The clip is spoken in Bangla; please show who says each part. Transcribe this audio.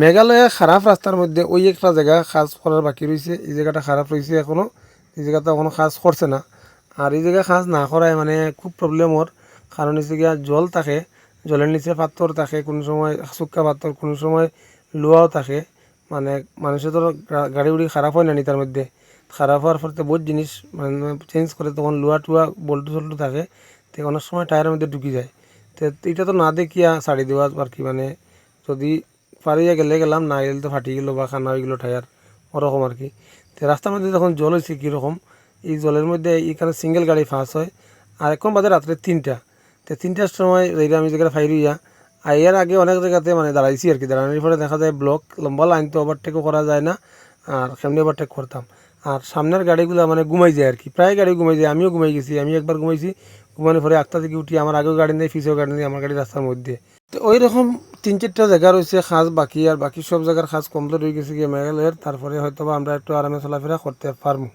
Speaker 1: মেঘালয়ে খারাপ রাস্তার মধ্যে ওই একটা জায়গা কাজ করার বাকি রয়েছে, এই জায়গাটা খারাপ রয়েছে এখনও, এই জায়গাতে এখনও কাজ করছে না। আর এই জায়গায় কাজ না করায় মানে খুব প্রবলেম ওর, কারণ হচ্ছে গিয়া জল থাকে, জলের নিচে পাথর থাকে, কোনো সময় শুক্কা পাথর, কোনো সময় লোহাও থাকে। মানে মানুষের তো গাড়ি উড়ি খারাপ হয় না নি তার মধ্যে, খারাপ হওয়ার ফলে বহুত জিনিস মানে চেঞ্জ করে, তখন লোহা টুয়া বল্টু সল্টু থাকে, তো অনেক সময় টায়ারের মধ্যে ঢুকি যায়। তো এটা তো না দেখিয়া ছাড়ি দেওয়া আর কি, মানে যদি পারিয়া গেলে গেলাম, না গেলে তো ফাটি গেলো বা খানা হয়ে গেলো টায়ার, ওরকম আর কি। তো রাস্তার মধ্যে যখন জল হয়েছে কীরকম, এই জলের মধ্যে এখানে সিঙ্গেল গাড়ি ফাঁস হয়। আর এখন বাজে রাত্রে 3টা, তো 3টার সময় যেটা আমি জায়গাটা ফাইর হইয়া আর এর আগে অনেক জায়গাতে মানে দাঁড়াইছি আর কি, দাঁড়ানোর পরে দেখা যায় ব্লক লম্বা লাইন, তো ওভারটেকও করা যায় না, আর সামনে ওভারটেক করতাম। আর সামনের গাড়িগুলো মানে ঘুমাই যায় আর কি, প্রায় গাড়ি ঘুমাই যায়, আমিও ঘুমাই গেছি, আমি একবার ঘুমাইছি, ঘুমানোর পরে 8টা থেকে উঠি, আমার আগেও গাড়ি নেই, পিছেও গাড়ি নেই, আমার গাড়ি রাস্তার মধ্যে। তো ওই রকম 3-4টা জায়গা রয়েছে কাজ বাকি, আর বাকি সব জায়গার কাজ কমপ্লিট হয়ে গেছে গিয়ে মেঘালয়ের, তারপরে হয়তো বা আমরা একটু আরামে চলাফেরা করতে পারবো।